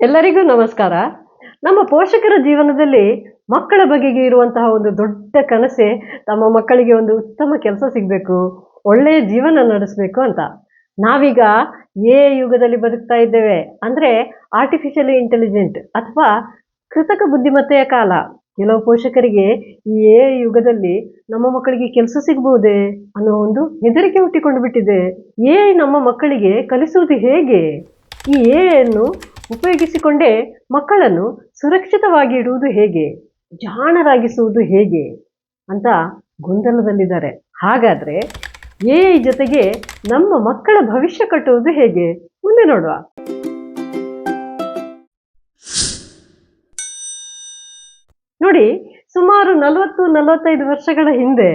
ಎಲ್ಲರಿಗೂ ನಮಸ್ಕಾರ. ನಮ್ಮ ಪೋಷಕರ ಜೀವನದಲ್ಲಿ ಮಕ್ಕಳ ಬಗೆಗೆ ಇರುವಂತಹ ಒಂದು ದೊಡ್ಡ ಕನಸೆ ತಮ್ಮ ಮಕ್ಕಳಿಗೆ ಒಂದು ಉತ್ತಮ ಕೆಲಸ ಸಿಗಬೇಕು, ಒಳ್ಳೆಯ ಜೀವನ ನಡೆಸಬೇಕು ಅಂತ. ನಾವೀಗ ಯುಗದಲ್ಲಿ ಬದುಕ್ತಾ ಇದ್ದೇವೆ. ಅಂದ್ರೆ ಆರ್ಟಿಫಿಷಿಯಲ್ ಇಂಟೆಲಿಜೆಂಟ್ ಅಥವಾ ಕೃತಕ ಬುದ್ಧಿಮತ್ತೆಯ ಕಾಲ. ಕೆಲವು ಪೋಷಕರಿಗೆ ಈ ಯುಗದಲ್ಲಿ ನಮ್ಮ ಮಕ್ಕಳಿಗೆ ಕೆಲಸ ಸಿಗಬಹುದೇ ಅನ್ನೋ ಒಂದು ಹೆದರಿಕೆ ಹುಟ್ಟಿಕೊಂಡು ಬಿಟ್ಟಿದೆ. ನಮ್ಮ ಮಕ್ಕಳಿಗೆ ಕಲಿಸುವುದು ಹೇಗೆ? ಈ ಅನ್ನು ಉಪಯೋಗಿಸಿಕೊಂಡೇ ಮಕ್ಕಳನ್ನು ಸುರಕ್ಷಿತವಾಗಿ ಇಡುವುದು ಹೇಗೆ, ಜಾಣರಾಗಿಸುವುದು ಹೇಗೆ ಅಂತ ಗೊಂದಲದಲ್ಲಿದ್ದಾರೆ. ಹಾಗಾದ್ರೆ ಜೊತೆಗೆ ನಮ್ಮ ಮಕ್ಕಳ ಭವಿಷ್ಯ ಕಟ್ಟುವುದು ಹೇಗೆ, ಮುಂದೆ ನೋಡುವ. ನೋಡಿ, ಸುಮಾರು 40-45 ವರ್ಷಗಳ ಹಿಂದೆ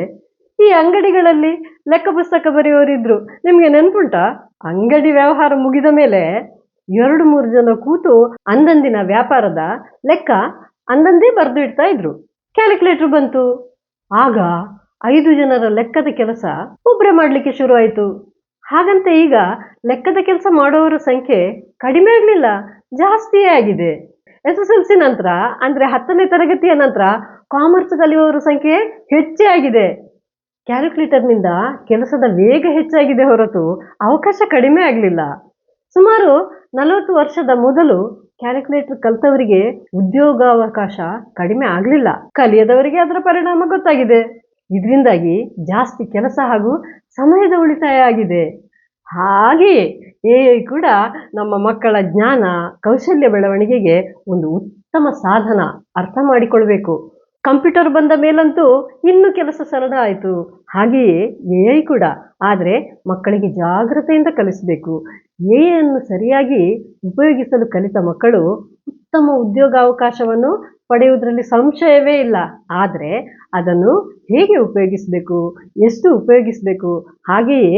ಈ ಅಂಗಡಿಗಳಲ್ಲಿ ಲೆಕ್ಕ ಪುಸ್ತಕ ಬರೆಯುವವರಿದ್ರು. ನಿಮ್ಗೆ ನೆನ್ಪುಂಟಾ? ಅಂಗಡಿ ವ್ಯವಹಾರ ಮುಗಿದ ಮೇಲೆ 2-3 ಜನ ಕೂತು ಅಂದಂದಿನ ವ್ಯಾಪಾರದ ಲೆಕ್ಕ ಅಂದಂದೇ ಬರೆದು ಇಡ್ತಾ ಇದ್ರು. ಕ್ಯಾಲ್ಕುಲೇಟರ್ ಬಂತು. ಆಗ 5 ಜನರ ಲೆಕ್ಕದ ಕೆಲಸ ಒಬ್ಬರೇ ಮಾಡ್ಲಿಕ್ಕೆ ಶುರು ಆಯ್ತು. ಹಾಗಂತ ಈಗ ಲೆಕ್ಕದ ಕೆಲಸ ಮಾಡುವವರ ಸಂಖ್ಯೆ ಕಡಿಮೆ ಆಗಲಿಲ್ಲ, ಜಾಸ್ತಿಯೇ ಆಗಿದೆ. SSLC ನಂತರ ಅಂದ್ರೆ 10ನೇ ತರಗತಿಯ ನಂತರ ಕಾಮರ್ಸ್ ಕಲಿಯುವವರ ಸಂಖ್ಯೆ ಹೆಚ್ಚೇ ಆಗಿದೆ. ಕ್ಯಾಲ್ಕುಲೇಟರ್ನಿಂದ ಕೆಲಸದ ವೇಗ ಹೆಚ್ಚಾಗಿದೆ ಹೊರತು ಅವಕಾಶ ಕಡಿಮೆ ಆಗಲಿಲ್ಲ. ಸುಮಾರು 40 ವರ್ಷದ ಮೊದಲು ಕ್ಯಾಲ್ಕುಲೇಟರ್ ಕಲಿತವರಿಗೆ ಉದ್ಯೋಗಾವಕಾಶ ಕಡಿಮೆ ಆಗಲಿಲ್ಲ. ಕಲಿಯದವರಿಗೆ ಅದರ ಪರಿಣಾಮ ಗೊತ್ತಾಗಿದೆ. ಇದರಿಂದಾಗಿ ಜಾಸ್ತಿ ಕೆಲಸ ಹಾಗೂ ಸಮಯದ ಉಳಿತಾಯ ಆಗಿದೆ. ಹಾಗೆಯೇ ಕೂಡ ನಮ್ಮ ಮಕ್ಕಳ ಜ್ಞಾನ ಕೌಶಲ್ಯ ಬೆಳವಣಿಗೆಗೆ ಒಂದು ಉತ್ತಮ ಸಾಧನ. ಅರ್ಥ ಮಾಡಿಕೊಳ್ಬೇಕು. ಕಂಪ್ಯೂಟರ್ ಬಂದ ಮೇಲಂತೂ ಇನ್ನು ಕೆಲಸ ಸರಳ ಆಯಿತು. ಹಾಗೆಯೇ ಕೂಡ. ಆದರೆ ಮಕ್ಕಳಿಗೆ ಜಾಗೃತೆಯಿಂದ ಕಲಿಸಬೇಕು. ಅನ್ನು ಸರಿಯಾಗಿ ಉಪಯೋಗಿಸಲು ಕಲಿತ ಮಕ್ಕಳು ಉತ್ತಮ ಉದ್ಯೋಗಾವಕಾಶವನ್ನು ಪಡೆಯುವುದರಲ್ಲಿ ಸಂಶಯವೇ ಇಲ್ಲ. ಆದರೆ ಅದನ್ನು ಹೇಗೆ ಉಪಯೋಗಿಸಬೇಕು, ಎಷ್ಟು ಉಪಯೋಗಿಸಬೇಕು, ಹಾಗೆಯೇ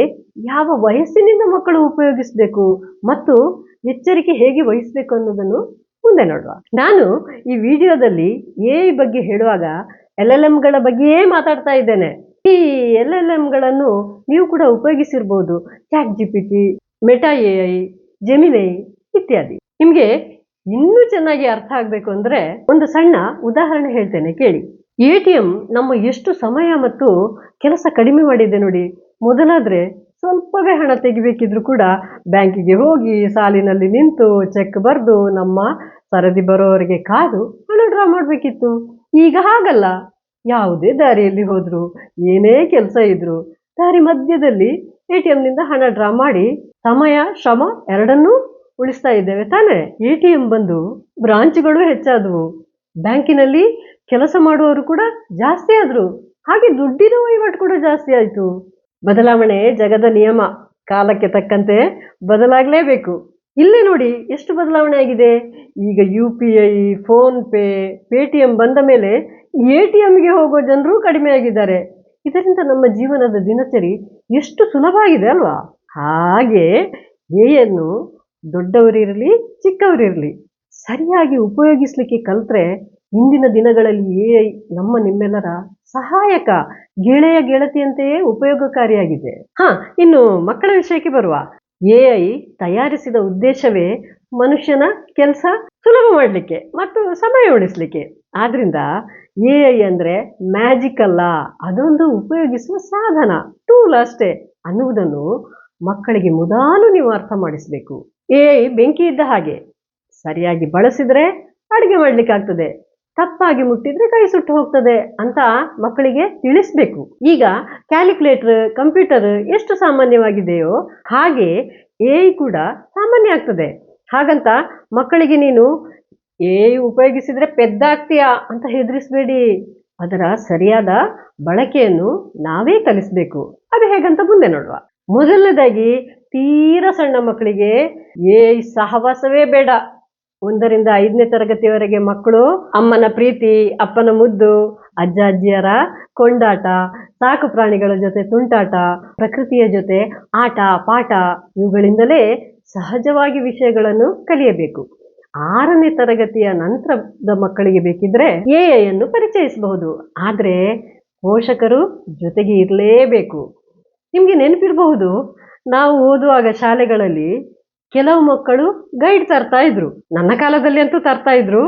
ಯಾವ ವಯಸ್ಸಿನಿಂದ ಮಕ್ಕಳು ಉಪಯೋಗಿಸಬೇಕು ಮತ್ತು ಎಚ್ಚರಿಕೆ ಹೇಗೆ ವಹಿಸಬೇಕು ಅನ್ನೋದನ್ನು ಮುಂದೆ ನೋಡುವ. ನಾನು ಈ ವಿಡಿಯೋದಲ್ಲಿ ಬಗ್ಗೆ ಹೇಳುವಾಗ LLMಗಳ ಬಗ್ಗೆಯೇ ಮಾತಾಡ್ತಾ ಇದ್ದೇನೆ. ಈ LLMಗಳನ್ನು ನೀವು ಕೂಡ ಉಪಯೋಗಿಸಿರ್ಬೋದು. ChatGPT, ಮೆಟಾ AI, ಜೆಮಿನೈ ಇತ್ಯಾದಿ. ನಿಮಗೆ ಇನ್ನೂ ಚೆನ್ನಾಗಿ ಅರ್ಥ ಆಗಬೇಕು ಅಂದ್ರೆ ಒಂದು ಸಣ್ಣ ಉದಾಹರಣೆ ಹೇಳ್ತೇನೆ, ಕೇಳಿ. ATM ನಮ್ಮ ಎಷ್ಟು ಸಮಯ ಮತ್ತು ಕೆಲಸ ಕಡಿಮೆ ಮಾಡಿದೆ ನೋಡಿ. ಮೊದಲಾದ್ರೆ ಸ್ವಲ್ಪವೇ ಹಣ ತೆಗಿಬೇಕಿದ್ರು ಕೂಡ ಬ್ಯಾಂಕಿಗೆ ಹೋಗಿ ಸಾಲಿನಲ್ಲಿ ನಿಂತು ಚೆಕ್ ಬರೆದು ನಮ್ಮ ಸರದಿ ಬರೋವರೆಗೆ ಕಾದು ಹಣ ಡ್ರಾ ಮಾಡಬೇಕಿತ್ತು. ಈಗ ಹಾಗಲ್ಲ. ಯಾವುದೇ ದಾರಿಯಲ್ಲಿ ಹೋದ್ರು, ಏನೇ ಕೆಲಸ ಇದ್ರು ದಾರಿ ಮಧ್ಯದಲ್ಲಿ ATMನಿಂದ ಹಣ ಡ್ರಾ ಮಾಡಿ ಸಮಯ ಶ್ರಮ ಎರಡನ್ನೂ ಉಳಿಸ್ತಾ ಇದ್ದೇವೆ ತಾನೆ. ATM ಬಂದು ಬ್ರಾಂಚ್ಗಳು ಹೆಚ್ಚಾದವು, ಬ್ಯಾಂಕಿನಲ್ಲಿ ಕೆಲಸ ಮಾಡುವವರು ಕೂಡ ಜಾಸ್ತಿ ಆದ್ರು, ಹಾಗೆ ದುಡ್ಡಿನ ವಹಿವಾಟು ಕೂಡ ಜಾಸ್ತಿ ಆಯ್ತು. ಬದಲಾವಣೆ ಜಗದ ನಿಯಮ, ಕಾಲಕ್ಕೆ ತಕ್ಕಂತೆ ಬದಲಾಗಲೇಬೇಕು. ಇಲ್ಲೇ ನೋಡಿ ಎಷ್ಟು ಬದಲಾವಣೆ ಆಗಿದೆ. ಈಗ UPI, ಫೋನ್ ಪೇ, ಪೇಟಿಎಂ ಬಂದ ಮೇಲೆ ATMಗೆ ಹೋಗೋ ಜನರು ಕಡಿಮೆ ಆಗಿದ್ದಾರೆ. ಇದರಿಂದ ನಮ್ಮ ಜೀವನದ ದಿನಚರಿ ಎಷ್ಟು ಸುಲಭ ಆಗಿದೆ ಅಲ್ವಾ? ಹಾಗೆ ಅನ್ನು ದೊಡ್ಡವರಿರಲಿ ಚಿಕ್ಕವರಿರಲಿ ಸರಿಯಾಗಿ ಉಪಯೋಗಿಸ್ಲಿಕ್ಕೆ ಕಲ್ತ್ರೆ ಇಂದಿನ ದಿನಗಳಲ್ಲಿ ನಮ್ಮ ನಿಮ್ಮೆಲ್ಲರ ಸಹಾಯಕ, ಗೆಳೆಯ ಗೆಳತಿಯಂತೆಯೇ ಉಪಯೋಗಕಾರಿಯಾಗಿದೆ. ಇನ್ನು ಮಕ್ಕಳ ವಿಷಯಕ್ಕೆ ಬರುವ. ತಯಾರಿಸಿದ ಉದ್ದೇಶವೇ ಮನುಷ್ಯನ ಕೆಲಸ ಸುಲಭ ಮಾಡಲಿಕ್ಕೆ ಮತ್ತು ಸಮಯ ಉಳಿಸ್ಲಿಕ್ಕೆ. ಆದ್ರಿಂದ ಅಂದ್ರೆ ಮ್ಯಾಜಿಕ್ ಅಲ್ಲ, ಅದೊಂದು ಉಪಯೋಗಿಸುವ ಸಾಧನ, ಟೂಲ್ ಅಷ್ಟೇ ಅನ್ನುವುದನ್ನು ಮಕ್ಕಳಿಗೆ ಮೊದಲು ನೀವು ಅರ್ಥ ಮಾಡಿಸ್ಬೇಕು. ಬೆಂಕಿ ಇದ್ದ ಹಾಗೆ, ಸರಿಯಾಗಿ ಬಳಸಿದ್ರೆ ಅಡಿಗೆ ಮಾಡ್ಲಿಕ್ಕೆ ಆಗ್ತದೆ, ತಪ್ಪಾಗಿ ಮುಟ್ಟಿದ್ರೆ ಕೈ ಸುಟ್ಟು ಹೋಗ್ತದೆ ಅಂತ ಮಕ್ಕಳಿಗೆ ತಿಳಿಸ್ಬೇಕು. ಈಗ ಕ್ಯಾಲ್ಕುಲೇಟರ್, ಕಂಪ್ಯೂಟರ್ ಎಷ್ಟು ಸಾಮಾನ್ಯವಾಗಿದೆಯೋ ಹಾಗೆ ಕೂಡ ಸಾಮಾನ್ಯ ಆಗ್ತದೆ. ಹಾಗಂತ ಮಕ್ಕಳಿಗೆ ನೀನು ಉಪಯೋಗಿಸಿದ್ರೆ ಪೆದ್ದಾಗ್ತೀಯಾ ಅಂತ ಹೆದರಿಸಬೇಡಿ. ಅದರ ಸರಿಯಾದ ಬಳಕೆಯನ್ನು ನಾವೇ ಕಲಿಸ್ಬೇಕು. ಅದು ಹೇಗಂತ ಮುಂದೆ ನೋಡುವ. ಮೊದಲನೇದಾಗಿ ತೀರಾ ಸಣ್ಣ ಮಕ್ಕಳಿಗೆ ಸಹವಾಸವೇ ಬೇಡ. 1ರಿಂದ 5ನೇ ತರಗತಿಯವರೆಗೆ ಮಕ್ಕಳು ಅಮ್ಮನ ಪ್ರೀತಿ, ಅಪ್ಪನ ಮುದ್ದು, ಅಜ್ಜ ಅಜ್ಜಿಯರ ಕೊಂಡಾಟ, ಸಾಕು ಪ್ರಾಣಿಗಳ ಜೊತೆ ತುಂಟಾಟ, ಪ್ರಕೃತಿಯ ಜೊತೆ ಆಟ ಪಾಠ, ಇವುಗಳಿಂದಲೇ ಸಹಜವಾಗಿ ವಿಷಯಗಳನ್ನು ಕಲಿಯಬೇಕು. 6ನೇ ತರಗತಿಯ ನಂತರದ ಮಕ್ಕಳಿಗೆ ಬೇಕಿದ್ರೆ ಅನ್ನು ಪರಿಚಯಿಸಬಹುದು. ಆದ್ರೆ ಪೋಷಕರು ಜೊತೆಗೆ ಇರಲೇಬೇಕು. ನಿಮ್ಗೆ ನೆನಪಿರಬಹುದು, ನಾವು ಓದುವಾಗ ಶಾಲೆಗಳಲ್ಲಿ ಕೆಲವು ಮಕ್ಕಳು ಗೈಡ್ ತರ್ತಾ ಇದ್ರು, ನನ್ನ ಕಾಲದಲ್ಲಿ ಅಂತೂ ತರ್ತಾ ಇದ್ರು,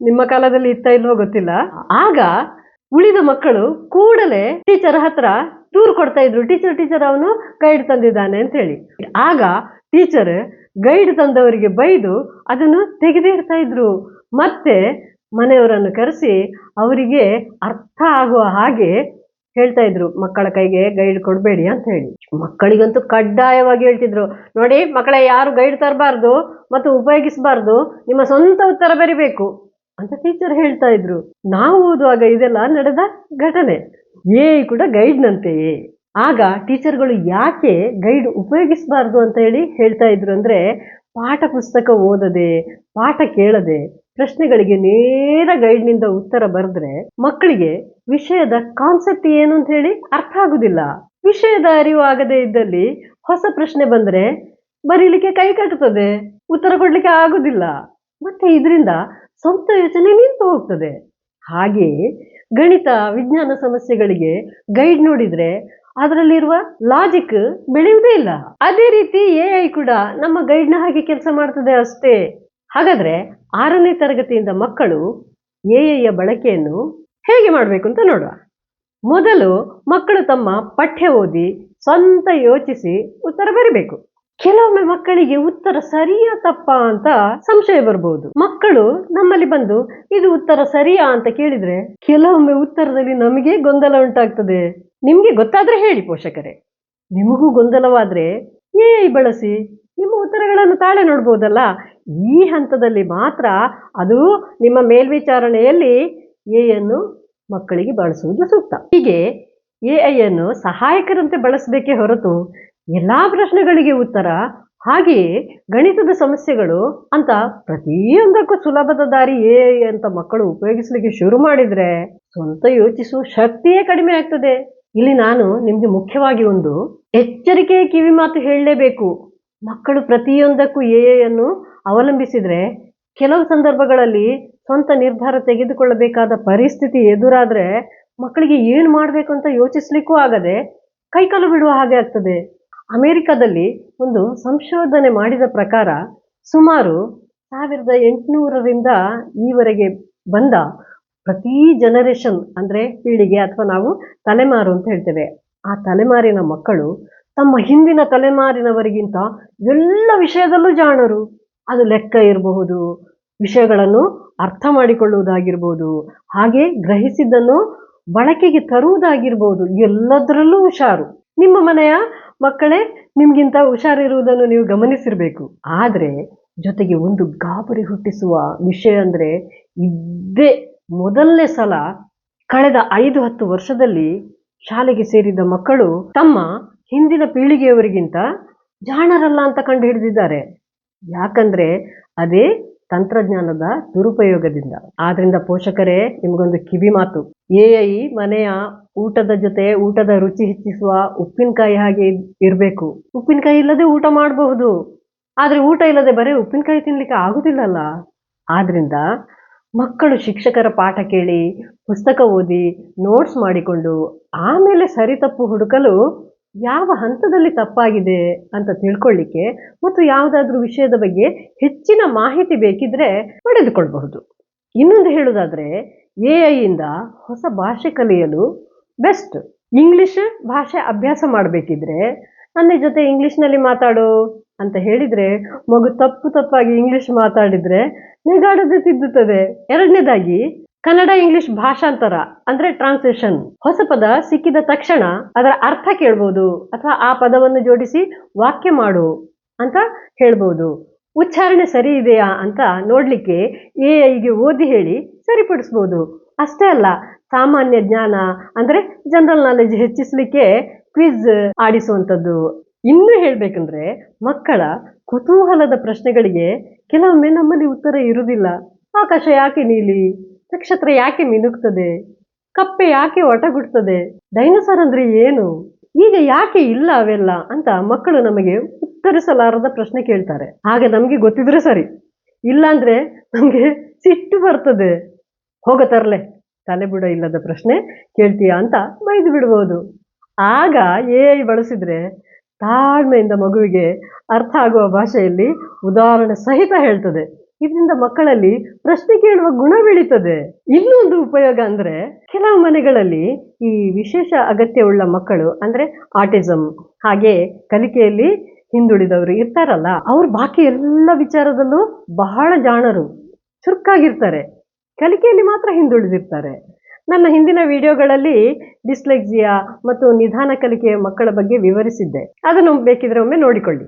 ನಿಮ್ಮ ಕಾಲದಲ್ಲಿ ಇತ್ತ ಇಲ್ವೋ ಗೊತ್ತಿಲ್ಲ. ಆಗ ಉಳಿದ ಮಕ್ಕಳು ಕೂಡಲೇ ಟೀಚರ್ ಹತ್ರ ದೂರು ಕೊಡ್ತಾ ಇದ್ರು, ಟೀಚರ್ ಅವನು ಗೈಡ್ ತಂದಿದ್ದಾನೆ ಅಂತ ಹೇಳಿ. ಆಗ ಟೀಚರ್ ಗೈಡ್ ತಂದವರಿಗೆ ಬೈದು ಅದನ್ನು ತೆಗೆದಿಡ್ತಾ ಇದ್ರು. ಮತ್ತೆ ಮನೆಯವರನ್ನು ಕರೆಸಿ ಅವರಿಗೆ ಅರ್ಥ ಆಗುವ ಹಾಗೆ ಹೇಳ್ತಾ ಇದ್ರು, ಮಕ್ಕಳ ಕೈಗೆ ಗೈಡ್ ಕೊಡಬೇಡಿ ಅಂತ ಹೇಳಿ. ಮಕ್ಕಳಿಗಂತೂ ಕಡ್ಡಾಯವಾಗಿ ಹೇಳ್ತಿದ್ರು, ನೋಡಿ ಮಕ್ಕಳೇ, ಯಾರು ಗೈಡ್ ತರಬಾರ್ದು ಮತ್ತು ಉಪಯೋಗಿಸಬಾರ್ದು, ನಿಮ್ಮ ಸ್ವಂತ ಉತ್ತರ ಬರಿಬೇಕು ಅಂತ ಟೀಚರ್ ಹೇಳ್ತಾ ಇದ್ರು. ನಾವು ಓದುವಾಗ ಇದೆಲ್ಲ ನಡೆದ ಘಟನೆ. ಕೂಡ ಗೈಡ್ನಂತೆಯೇ. ಆಗ ಟೀಚರ್ಗಳು ಯಾಕೆ ಗೈಡ್ ಉಪಯೋಗಿಸಬಾರ್ದು ಅಂತ ಹೇಳಿ ಹೇಳ್ತಾ ಇದ್ರು ಅಂದ್ರೆ, ಪಾಠ ಪುಸ್ತಕ ಓದದೆ, ಪಾಠ ಕೇಳದೆ, ಪ್ರಶ್ನೆಗಳಿಗೆ ನೇರ ಗೈಡ್ನಿಂದ ಉತ್ತರ ಬರೆದ್ರೆ ಮಕ್ಕಳಿಗೆ ವಿಷಯದ ಕಾನ್ಸೆಪ್ಟ್ ಏನು ಅಂತ ಹೇಳಿ ಅರ್ಥ ಆಗುದಿಲ್ಲ. ವಿಷಯದ ಅರಿವು ಆಗದೆ ಇದ್ದಲ್ಲಿ ಹೊಸ ಪ್ರಶ್ನೆ ಬಂದ್ರೆ ಬರೀಲಿಕ್ಕೆ ಕೈ ಕಟ್ಟುತ್ತದೆ, ಉತ್ತರ ಕೊಡ್ಲಿಕ್ಕೆ ಆಗುದಿಲ್ಲ. ಮತ್ತೆ ಇದರಿಂದ ಸ್ವಂತ ಯೋಚನೆ ನಿಂತು ಹೋಗ್ತದೆ. ಹಾಗೆಯೇ ಗಣಿತ, ವಿಜ್ಞಾನ ಸಮಸ್ಯೆಗಳಿಗೆ ಗೈಡ್ ನೋಡಿದ್ರೆ ಅದರಲ್ಲಿರುವ ಲಾಜಿಕ್ ಬೆಳೆಯುವುದೇ ಇಲ್ಲ. ಅದೇ ರೀತಿ AI ಕೂಡ ನಮ್ಮ ಗೈಡ್ನ ಹಾಗೆ ಕೆಲಸ ಮಾಡ್ತದೆ ಅಷ್ಟೇ. ಹಾಗಾದ್ರೆ 6ನೇ ತರಗತಿಯಿಂದ ಮಕ್ಕಳು AI ಬಳಕೆಯನ್ನು ಹೇಗೆ ಮಾಡಬೇಕು ಅಂತ ನೋಡುವ. ಮೊದಲು ಮಕ್ಕಳು ತಮ್ಮ ಪಠ್ಯ ಓದಿ ಸ್ವಂತ ಯೋಚಿಸಿ ಉತ್ತರ ಬರಿಬೇಕು. ಕೆಲವೊಮ್ಮೆ ಮಕ್ಕಳಿಗೆ ಉತ್ತರ ಸರಿಯಾ ತಪ್ಪಾ ಅಂತ ಸಂಶಯ ಬರಬಹುದು. ಮಕ್ಕಳು ನಮ್ಮಲ್ಲಿ ಬಂದು ಇದು ಉತ್ತರ ಸರಿಯಾ ಅಂತ ಕೇಳಿದ್ರೆ ಕೆಲವೊಮ್ಮೆ ಉತ್ತರದಲ್ಲಿ ನಮಗೆ ಗೊಂದಲ ಉಂಟಾಗ್ತದೆ. ನಿಮ್ಗೆ ಗೊತ್ತಾದ್ರೆ ಹೇಳಿ ಪೋಷಕರೇ. ನಿಮಗೂ ಗೊಂದಲವಾದ್ರೆ AI ಬಳಸಿ ನಿಮ್ಮ ಉತ್ತರಗಳನ್ನು ತಾಳೆ ನೋಡ್ಬೋದಲ್ಲ. ಈ ಹಂತದಲ್ಲಿ ಮಾತ್ರ, ಅದು ನಿಮ್ಮ ಮೇಲ್ವಿಚಾರಣೆಯಲ್ಲಿ AI ಮಕ್ಕಳಿಗೆ ಬಳಸುವುದು ಸೂಕ್ತ. ಹೀಗೆ AI ಸಹಾಯಕರಂತೆ ಬಳಸಬೇಕೇ ಹೊರತು ಎಲ್ಲಾ ಪ್ರಶ್ನೆಗಳಿಗೆ ಉತ್ತರ, ಹಾಗೆಯೇ ಗಣಿತದ ಸಮಸ್ಯೆಗಳು ಅಂತ ಪ್ರತಿಯೊಂದಕ್ಕೂ ಸುಲಭದ ದಾರಿ AI ಅಂತ ಮಕ್ಕಳು ಉಪಯೋಗಿಸಲಿಕ್ಕೆ ಶುರು ಮಾಡಿದ್ರೆ ಸ್ವಂತ ಯೋಚಿಸುವ ಶಕ್ತಿಯೇ ಕಡಿಮೆ ಆಗ್ತದೆ. ಇಲ್ಲಿ ನಾನು ನಿಮ್ಗೆ ಮುಖ್ಯವಾಗಿ ಒಂದು ಎಚ್ಚರಿಕೆಯ ಕಿವಿ ಮಾತು ಹೇಳಲೇಬೇಕು. ಮಕ್ಕಳು ಪ್ರತಿಯೊಂದಕ್ಕೂ AI ಅವಲಂಬಿಸಿದ್ರೆ ಕೆಲವು ಸಂದರ್ಭಗಳಲ್ಲಿ ಸ್ವಂತ ನಿರ್ಧಾರ ತೆಗೆದುಕೊಳ್ಳಬೇಕಾದ ಪರಿಸ್ಥಿತಿ ಎದುರಾದ್ರೆ ಮಕ್ಕಳಿಗೆ ಏನು ಮಾಡಬೇಕು ಅಂತ ಯೋಚಿಸ್ಲಿಕ್ಕೂ ಆಗದೆ ಕೈಕಾಲು ಬಿಡುವ ಹಾಗೆ ಆಗ್ತದೆ. ಅಮೆರಿಕದಲ್ಲಿ ಒಂದು ಸಂಶೋಧನೆ ಮಾಡಿದ ಪ್ರಕಾರ ಸುಮಾರು 1800ರಿಂದ ಈವರೆಗೆ ಬಂದ ಪ್ರತಿ ಜನರೇಷನ್ ಅಂದ್ರೆ ಪೀಳಿಗೆ ಅಥವಾ ನಾವು ತಲೆಮಾರು ಅಂತ ಹೇಳ್ತೇವೆ, ಆ ತಲೆಮಾರಿನ ಮಕ್ಕಳು ತಮ್ಮ ಹಿಂದಿನ ತಲೆಮಾರಿನವರಿಗಿಂತ ಎಲ್ಲ ವಿಷಯದಲ್ಲೂ ಜಾಣರು. ಅದು ಲೆಕ್ಕ ಇರಬಹುದು, ವಿಷಯಗಳನ್ನು ಅರ್ಥ ಮಾಡಿಕೊಳ್ಳುವುದಾಗಿರ್ಬೋದು, ಹಾಗೆ ಗ್ರಹಿಸಿದ್ದನ್ನು ಬಳಕೆಗೆ ತರುವುದಾಗಿರ್ಬೋದು, ಎಲ್ಲದರಲ್ಲೂ ಹುಷಾರು. ನಿಮ್ಮ ಮನೆಯ ಮಕ್ಕಳೇ ನಿಮ್ಗಿಂತ ಹುಷಾರಿರುವುದನ್ನು ನೀವು ಗಮನಿಸಿರ್ಬೇಕು. ಆದ್ರೆ ಜೊತೆಗೆ ಒಂದು ಗಾಬರಿ ಹುಟ್ಟಿಸುವ ವಿಷಯ ಅಂದ್ರೆ ಇದ್ದೇ ಮೊದಲನೇ ಸಲ ಕಳೆದ 5-10 ವರ್ಷದಲ್ಲಿ ಶಾಲೆಗೆ ಸೇರಿದ ಮಕ್ಕಳು ತಮ್ಮ ಹಿಂದಿನ ಪೀಳಿಗೆಯವರಿಗಿಂತ ಜಾಣರಲ್ಲ ಅಂತ ಕಂಡು ಹಿಡಿದಿದ್ದಾರೆ. ಯಾಕಂದ್ರೆ ಅದೇ ತಂತ್ರಜ್ಞಾನದ ದುರುಪಯೋಗದಿಂದ. ಆದ್ರಿಂದ ಪೋಷಕರೇ, ನಿಮ್ಗೊಂದು ಕಿವಿ ಮಾತು. AI ಮನೆಯ ಊಟದ ಜೊತೆ ಊಟದ ರುಚಿ ಹೆಚ್ಚಿಸುವ ಉಪ್ಪಿನಕಾಯಿ ಹಾಗೆ ಇರಬೇಕು. ಉಪ್ಪಿನಕಾಯಿ ಇಲ್ಲದೆ ಊಟ ಮಾಡಬಹುದು, ಆದ್ರೆ ಊಟ ಇಲ್ಲದೆ ಬರೀ ಉಪ್ಪಿನಕಾಯಿ ತಿನ್ಲಿಕ್ಕೆ ಆಗುದಿಲ್ಲಲ್ಲ. ಆದ್ರಿಂದ ಮಕ್ಕಳು ಶಿಕ್ಷಕರ ಪಾಠ ಕೇಳಿ, ಪುಸ್ತಕ ಓದಿ, ನೋಟ್ಸ್ ಮಾಡಿಕೊಂಡು ಆಮೇಲೆ ಸರಿ ತಪ್ಪು ಹುಡುಕಲು ಯಾವ ಹಂತದಲ್ಲಿ ತಪ್ಪಾಗಿದೆ ಅಂತ ತಿಳ್ಕೊಳ್ಳಿಕ್ಕೆ ಮತ್ತು ಯಾವುದಾದ್ರೂ ವಿಷಯದ ಬಗ್ಗೆ ಹೆಚ್ಚಿನ ಮಾಹಿತಿ ಬೇಕಿದ್ರೆ ಪಡೆದುಕೊಳ್ಬಹುದು. ಇನ್ನೊಂದು ಹೇಳುವುದಾದ್ರೆ, AI ಇಂದ ಹೊಸ ಭಾಷೆ ಕಲಿಯಲು ಬೆಸ್ಟ್. ಇಂಗ್ಲಿಷ್ ಭಾಷೆ ಅಭ್ಯಾಸ ಮಾಡಬೇಕಿದ್ರೆ ನನ್ನ ಜೊತೆ ಇಂಗ್ಲಿಷ್ನಲ್ಲಿ ಮಾತಾಡು ಅಂತ ಹೇಳಿದ್ರೆ ಮಗು ತಪ್ಪಾಗಿ ಇಂಗ್ಲಿಷ್ ಮಾತಾಡಿದ್ರೆ ನೆಗಾಡದೆ ತಿದ್ದುತ್ತದೆ. ಎರಡನೇದಾಗಿ ಕನ್ನಡ ಇಂಗ್ಲಿಷ್ ಭಾಷಾಂತರ ಅಂದ್ರೆ ಟ್ರಾನ್ಸ್ಲೇಷನ್. ಹೊಸ ಪದ ಸಿಕ್ಕಿದ ತಕ್ಷಣ ಅದರ ಅರ್ಥ ಕೇಳ್ಬೋದು, ಅಥವಾ ಆ ಪದವನ್ನು ಜೋಡಿಸಿ ವಾಕ್ಯ ಮಾಡು ಅಂತ ಹೇಳ್ಬೋದು. ಉಚ್ಚಾರಣೆ ಸರಿ ಇದೆಯಾ ಅಂತ ನೋಡ್ಲಿಕ್ಕೆ AIಗೆ ಓದಿ ಹೇಳಿ ಸರಿಪಡಿಸ್ಬೋದು. ಅಷ್ಟೇ ಅಲ್ಲ, ಸಾಮಾನ್ಯ ಜ್ಞಾನ ಅಂದ್ರೆ ಜನರಲ್ ನಾಲೆಜ್ ಹೆಚ್ಚಿಸ್ಲಿಕ್ಕೆ ಕ್ವಿಜ್ ಆಡಿಸುವಂಥದ್ದು. ಇನ್ನು ಹೇಳ್ಬೇಕಂದ್ರೆ ಮಕ್ಕಳ ಕುತೂಹಲದ ಪ್ರಶ್ನೆಗಳಿಗೆ ಕೆಲವೊಮ್ಮೆ ನಮ್ಮಲ್ಲಿ ಉತ್ತರ ಇರುವುದಿಲ್ಲ. ಆಕಾಶ ಯಾಕೆ ನೀಲಿ, ನಕ್ಷತ್ರ ಯಾಕೆ ಮಿನುಗ್ತದೆ, ಕಪ್ಪೆ ಯಾಕೆ ಒಟಗುಡ್ತದೆ, ಡೈನೋಸಾರ್ ಅಂದ್ರೆ ಏನು, ಈಗ ಯಾಕೆ ಇಲ್ಲ ಅವೆಲ್ಲ ಅಂತ ಮಕ್ಕಳು ನಮಗೆ ಉತ್ತರಿಸಲಾರದ ಪ್ರಶ್ನೆ ಕೇಳ್ತಾರೆ. ಆಗ ನಮ್ಗೆ ಗೊತ್ತಿದ್ರೆ ಸರಿ, ಇಲ್ಲ ಅಂದ್ರೆ ನಮ್ಗೆ ಸಿಟ್ಟು ಬರ್ತದೆ. ಹೋಗ ತರ್ಲೆ, ತಲೆಬುಡ ಇಲ್ಲದ ಪ್ರಶ್ನೆ ಕೇಳ್ತೀಯಾ ಅಂತ ಬೈದು ಬಿಡ್ಬೋದು. ಆಗ AI ಬಳಸಿದ್ರೆ ತಾಳ್ಮೆಯಿಂದ ಮಗುವಿಗೆ ಅರ್ಥ ಆಗುವ ಭಾಷೆಯಲ್ಲಿ ಉದಾಹರಣೆ ಸಹಿತ ಹೇಳ್ತದೆ. ಇದರಿಂದ ಮಕ್ಕಳಲ್ಲಿ ಪ್ರಶ್ನೆ ಕೇಳುವ ಗುಣ ಬೆಳೀತದೆ. ಇನ್ನೊಂದು ಉಪಯೋಗ ಅಂದ್ರೆ, ಕೆಲವು ಮನೆಗಳಲ್ಲಿ ಈ ವಿಶೇಷ ಅಗತ್ಯವುಳ್ಳ ಮಕ್ಕಳು ಅಂದ್ರೆ ಆಟಿಸಮ್ ಹಾಗೆ ಕಲಿಕೆಯಲ್ಲಿ ಹಿಂದುಳಿದವರು ಇರ್ತಾರಲ್ಲ, ಅವ್ರು ಬಾಕಿ ಎಲ್ಲ ವಿಚಾರದಲ್ಲೂ ಬಹಳ ಜಾಣರು, ಚುರುಕಾಗಿರ್ತಾರೆ, ಕಲಿಕೆಯಲ್ಲಿ ಮಾತ್ರ ಹಿಂದುಳಿದಿರ್ತಾರೆ. ನನ್ನ ಹಿಂದಿನ ವಿಡಿಯೋಗಳಲ್ಲಿ ಡಿಸ್ಲೆಕ್ಸಿಯಾ ಮತ್ತು ನಿಧಾನ ಕಲಿಕೆಯ ಮಕ್ಕಳ ಬಗ್ಗೆ ವಿವರಿಸಿದ್ದೆ, ಅದನ್ನು ಬೇಕಿದ್ರೆ ಒಮ್ಮೆ ನೋಡಿಕೊಳ್ಳಿ.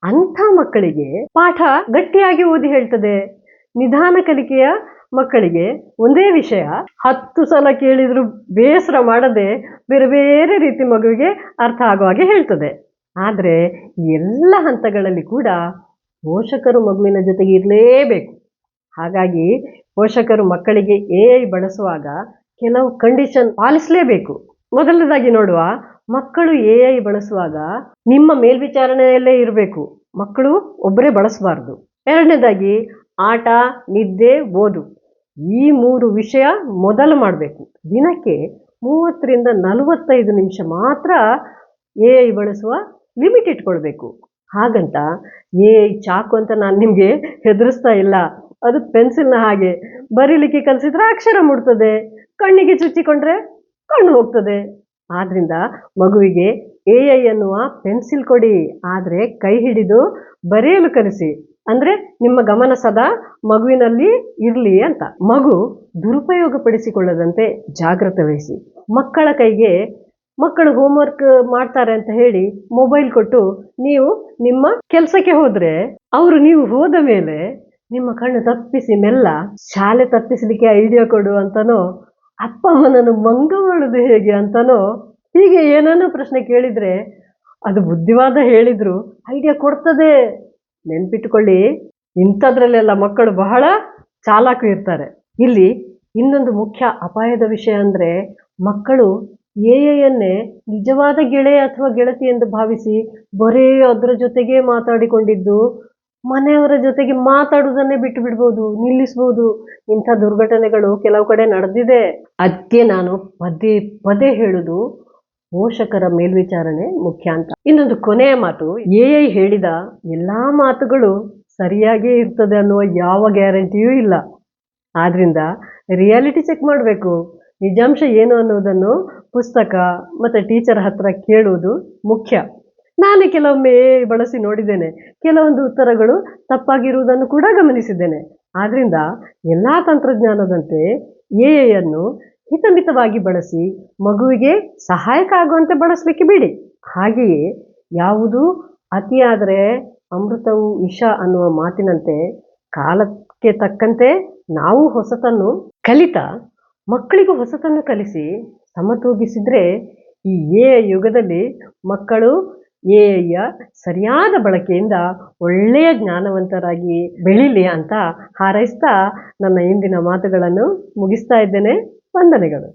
ಅಂಥ ಮಕ್ಕಳಿಗೆ ಪಾಠ ಗಟ್ಟಿಯಾಗಿ ಓದಿ ಹೇಳ್ತದೆ. ನಿಧಾನ ಕಲಿಕೆಯ ಮಕ್ಕಳಿಗೆ ಒಂದೇ ವಿಷಯ 10 ಸಲ ಕೇಳಿದ್ರು ಬೇಸರ ಮಾಡದೆ ಬೇರೆ ಬೇರೆ ರೀತಿ ಮಗುವಿಗೆ ಅರ್ಥ ಆಗೋ ಹಾಗೆ ಹೇಳ್ತದೆ. ಆದರೆ ಎಲ್ಲ ಹಂತಗಳಲ್ಲಿ ಕೂಡ ಪೋಷಕರು ಮಗುವಿನ ಜೊತೆಗೆ ಇರಲೇಬೇಕು. ಹಾಗಾಗಿ ಪೋಷಕರು ಮಕ್ಕಳಿಗೆ AI ಬಳಸುವಾಗ ಕೆಲವು ಕಂಡೀಷನ್ ಪಾಲಿಸಲೇಬೇಕು. ಮೊದಲನೇದಾಗಿ ನೋಡುವ, ಮಕ್ಕಳು AI ಬಳಸುವಾಗ ನಿಮ್ಮ ಮೇಲ್ವಿಚಾರಣೆಯಲ್ಲೇ ಇರಬೇಕು, ಮಕ್ಕಳು ಒಬ್ಬರೇ ಬಳಸಬಾರ್ದು. ಎರಡನೇದಾಗಿ ಆಟ, ನಿದ್ದೆ, ಓದು, ಈ 3 ವಿಷಯ ಮೊದಲು ಮಾಡಬೇಕು. ದಿನಕ್ಕೆ 30 ರಿಂದ 45 ನಿಮಿಷ ಮಾತ್ರ AI ಬಳಸುವ ಲಿಮಿಟ್ ಇಟ್ಕೊಳ್ಬೇಕು. ಹಾಗಂತ AI ಚಾಕು ಅಂತ ನಾನು ನಿಮಗೆ ಹೆದರಿಸ್ತಾ ಇಲ್ಲ, ಅದು ಪೆನ್ಸಿಲ್ನ ಹಾಗೆ, ಬರೀಲಿಕ್ಕೆ ಕಲಿಸಿದ್ರೆ ಅಕ್ಷರ ಮುಡ್ತದೆ, ಕಣ್ಣಿಗೆ ಚುಚ್ಚಿಕೊಂಡ್ರೆ ಕಣ್ಣು ಹೋಗ್ತದೆ. ಆದ್ರಿಂದ ಮಗುವಿಗೆ AI ಅನ್ನುವ ಪೆನ್ಸಿಲ್ ಕೊಡಿ, ಆದರೆ ಕೈ ಹಿಡಿದು ಬರೆಯಲು ಕಲಿಸಿ. ಅಂದ್ರೆ ನಿಮ್ಮ ಗಮನ ಸದಾ ಮಗುವಿನಲ್ಲಿ ಇರಲಿ ಅಂತ. ಮಗು ದುರುಪಯೋಗ ಪಡಿಸಿಕೊಳ್ಳದಂತೆ ಜಾಗ್ರತೆ ವಹಿಸಿ. ಮಕ್ಕಳ ಕೈಗೆ ಮಕ್ಕಳು ಹೋಮ್ವರ್ಕ್ ಮಾಡ್ತಾರೆ ಅಂತ ಹೇಳಿ ಮೊಬೈಲ್ ಕೊಟ್ಟು ನೀವು ನಿಮ್ಮ ಕೆಲಸಕ್ಕೆ ಹೋದ್ರೆ, ಅವರು ನೀವು ಹೋದ ಮೇಲೆ ನಿಮ್ಮ ಕಣ್ಣು ತಪ್ಪಿಸಿ ಮೆಲ್ಲ ಶಾಲೆ ತಪ್ಪಿಸಲಿಕ್ಕೆ ಐಡಿಯಾ ಕೊಡು ಅಂತನೋ, ಅಪ್ಪ ಅಮ್ಮನನ್ನು ಮಂಗ ಮಾಡುದು ಹೇಗೆ ಅಂತನೋ, ಹೀಗೆ ಏನೇನೋ ಪ್ರಶ್ನೆ ಕೇಳಿದ್ರೆ ಅದು ಬುದ್ಧಿವಾದ ಹೇಳಿದ್ರು ಐಡಿಯಾ ಕೊಡ್ತದೆ. ನೆನ್ಪಿಟ್ಟುಕೊಳ್ಳಿ, ಇಂಥದ್ರಲ್ಲೆಲ್ಲ ಮಕ್ಕಳು ಬಹಳ ಚಾಲಾಕು ಇರ್ತಾರೆ. ಇಲ್ಲಿ ಇನ್ನೊಂದು ಮುಖ್ಯ ಅಪಾಯದ ವಿಷಯ ಅಂದ್ರೆ, ಮಕ್ಕಳು AIಯನ್ನೇ ನಿಜವಾದ ಗೆಳೆಯ ಅಥವಾ ಗೆಳತಿ ಎಂದು ಭಾವಿಸಿ ಬರೀ ಅದರ ಜೊತೆಗೆ ಮಾತಾಡಿಕೊಂಡಿದ್ದು ಮನೆಯವರ ಜೊತೆಗೆ ಮಾತಾಡುವುದನ್ನೇ ಬಿಟ್ಟು ಬಿಡ್ಬೋದು, ನಿಲ್ಲಿಸ್ಬೋದು. ಇಂಥ ದುರ್ಘಟನೆಗಳು ಕೆಲವು ಕಡೆ ನಡೆದಿದೆ. ಅದಕ್ಕೆ ನಾನು ಪದೇ ಪದೇ ಹೇಳುದು, ಪೋಷಕರ ಮೇಲ್ವಿಚಾರಣೆ ಮುಖ್ಯ ಅಂತ. ಇನ್ನೊಂದು ಕೊನೆಯ ಮಾತು, AI ಹೇಳಿದ ಎಲ್ಲಾ ಮಾತುಗಳು ಸರಿಯಾಗೇ ಇರ್ತದೆ ಅನ್ನುವ ಯಾವ ಗ್ಯಾರಂಟಿಯೂ ಇಲ್ಲ. ಆದ್ರಿಂದ ರಿಯಾಲಿಟಿ ಚೆಕ್ ಮಾಡಬೇಕು. ನಿಜಾಂಶ ಏನು ಅನ್ನೋದನ್ನು ಪುಸ್ತಕ ಮತ್ತೆ ಟೀಚರ್ ಹತ್ರ ಕೇಳುವುದು ಮುಖ್ಯ. ನಾನೇ ಕೆಲವೊಮ್ಮೆ AI ಬಳಸಿ ನೋಡಿದ್ದೇನೆ, ಕೆಲವೊಂದು ಉತ್ತರಗಳು ತಪ್ಪಾಗಿರುವುದನ್ನು ಕೂಡ ಗಮನಿಸಿದ್ದೇನೆ. ಆದ್ರಿಂದ ಎಲ್ಲಾ ತಂತ್ರಜ್ಞಾನದಂತೆ AIಯನ್ನು ಹಿತಮಿತವಾಗಿ ಬಳಸಿ ಮಗುವಿಗೆ ಸಹಾಯಕ ಆಗುವಂತೆ ಬಳಸಲಿಕ್ಕೆ ಬಿಡಿ. ಹಾಗೆಯೇ ಯಾವುದು ಅತಿಯಾದರೆ ಅಮೃತವು ವಿಷ ಅನ್ನುವ ಮಾತಿನಂತೆ ಕಾಲಕ್ಕೆ ತಕ್ಕಂತೆ ನಾವು ಹೊಸತನ್ನು ಕಲಿತಾ ಮಕ್ಕಳಿಗೂ ಹೊಸತನ್ನು ಕಲಿಸಿ ಸಮತೂಗಿಸಿದ್ರೆ ಈ AI ಯುಗದಲ್ಲಿ ಮಕ್ಕಳು AIಯ ಸರಿಯಾದ ಬಳಕೆಯಿಂದ ಒಳ್ಳೆಯ ಜ್ಞಾನವಂತರಾಗಿ ಬೆಳೀಲಿ ಅಂತ ಹಾರೈಸ್ತಾ ನನ್ನ ಇಂದಿನ ಮಾತುಗಳನ್ನು ಮುಗಿಸ್ತಾ ಇದ್ದೇನೆ. ವಂದನೆಗಳು.